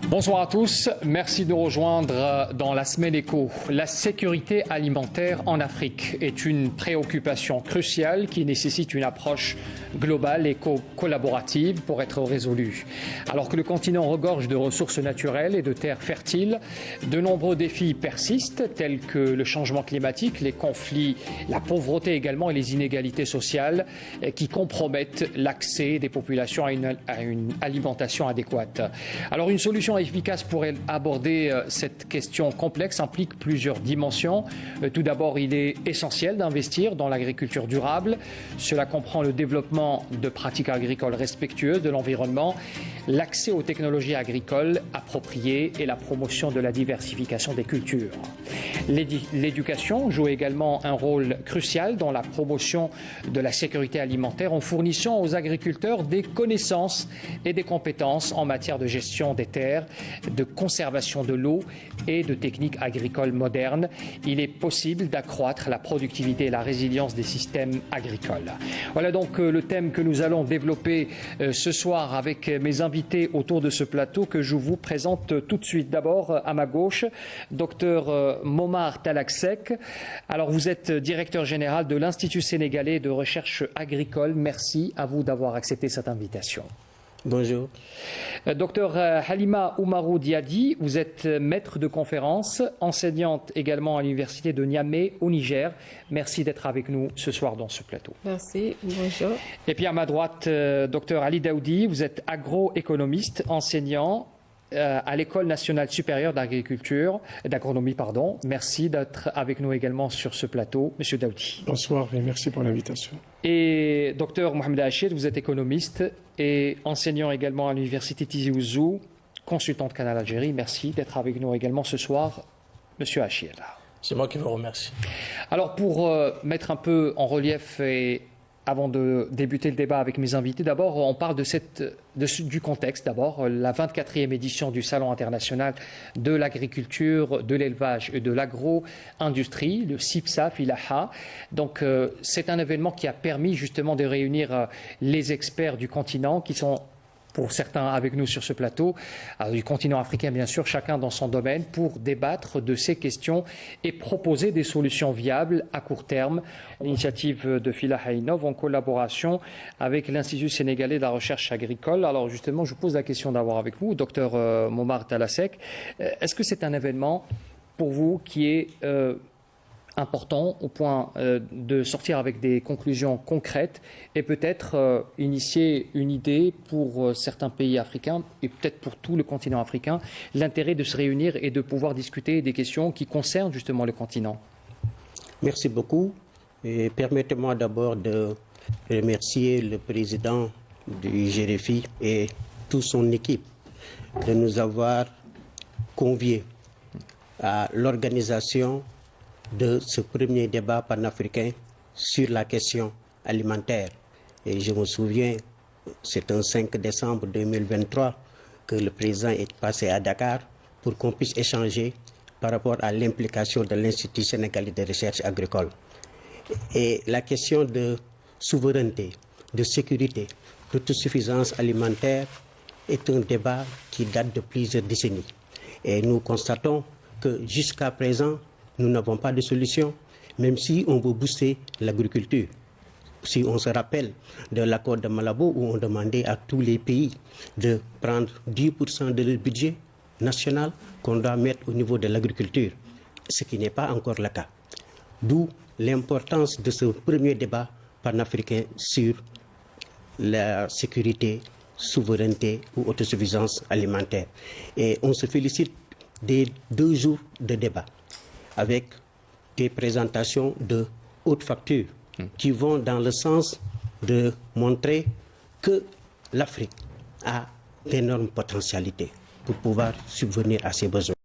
Bonsoir à tous, merci de nous rejoindre dans la semaine éco. La sécurité alimentaire en Afrique est une préoccupation cruciale qui nécessite une approche globale et collaborative pour être résolue. Alors que le continent regorge de ressources naturelles et de terres fertiles, de nombreux défis persistent tels que le changement climatique, les conflits, la pauvreté également et les inégalités sociales qui compromettent l'accès des populations à une alimentation adéquate. Alors une solution efficace pour aborder cette question complexe implique plusieurs dimensions. Tout d'abord, il est essentiel d'investir dans l'agriculture durable. Cela comprend le développement de pratiques agricoles respectueuses de l'environnement, l'accès aux technologies agricoles appropriées et la promotion de la diversification des cultures. L'éducation joue également un rôle crucial dans la promotion de la sécurité alimentaire en fournissant aux agriculteurs des connaissances et des compétences en matière de gestion des terres, de conservation de l'eau et de techniques agricoles modernes. Il est possible d'accroître la productivité et la résilience des systèmes agricoles. Voilà donc le thème que nous allons développer ce soir avec mes invités autour de ce plateau que je vous présente tout de suite. D'abord, à ma gauche, Dr Momar Talaksek. Alors, vous êtes directeur général de l'Institut sénégalais de recherche agricole. Merci à vous d'avoir accepté cette invitation. Bonjour. Docteur Halima Oumarou Diadi, vous êtes maître de conférence, enseignante également à l'université de Niamey au Niger. Merci d'être avec nous ce soir dans ce plateau. Merci, bonjour. Et puis à ma droite, docteur Ali Daoudi, vous êtes agroéconomiste, enseignant à l'École nationale supérieure d'agronomie. Merci d'être avec nous également sur ce plateau, Monsieur Daoudi. Bonsoir et merci pour l'invitation. Et docteur Mohamed Achid, vous êtes économiste et enseignant également à l'université Tizi Ouzou, consultant de Canal Algérie. Merci d'être avec nous également ce soir, Monsieur Achid. C'est moi qui vous remercie. Alors pour mettre un peu en relief et avant de débuter le débat avec mes invités, d'abord, on parle du contexte. D'abord, la 24e édition du Salon international de l'agriculture, de l'élevage et de l'agro-industrie, le CIPSAF Ilaha. Donc, c'est un événement qui a permis justement de réunir les experts du continent qui sont, pour certains avec nous sur ce plateau, du continent africain bien sûr, chacun dans son domaine, pour débattre de ces questions et proposer des solutions viables à court terme. L'initiative de Filaha Innov en collaboration avec l'Institut sénégalais de la recherche agricole. Alors justement, je vous pose la question d'avoir avec vous, docteur Momar Talaksek. Est-ce que c'est un événement pour vous qui est important au point de sortir avec des conclusions concrètes et peut-être initier une idée pour certains pays africains et peut-être pour tout le continent africain, l'intérêt de se réunir et de pouvoir discuter des questions qui concernent justement le continent. Merci beaucoup. Et permettez-moi d'abord de remercier le président du GRFI et toute son équipe de nous avoir conviés à l'organisation de ce premier débat panafricain sur la question alimentaire. Et je me souviens, c'est un 5 décembre 2023 que le président est passé à Dakar pour qu'on puisse échanger par rapport à l'implication de l'Institut sénégalais de recherche agricole. Et la question de souveraineté, de sécurité, d'autosuffisance alimentaire est un débat qui date de plusieurs décennies. Et nous constatons que jusqu'à présent, nous n'avons pas de solution, même si on veut booster l'agriculture. Si on se rappelle de l'accord de Malabo où on demandait à tous les pays de prendre 10% de leur budget national qu'on doit mettre au niveau de l'agriculture, ce qui n'est pas encore le cas. D'où l'importance de ce premier débat panafricain sur la sécurité, souveraineté ou autosuffisance alimentaire. Et on se félicite des 2 jours de débat, avec des présentations de haute facture qui vont dans le sens de montrer que l'Afrique a d'énormes potentialités pour pouvoir subvenir à ses besoins.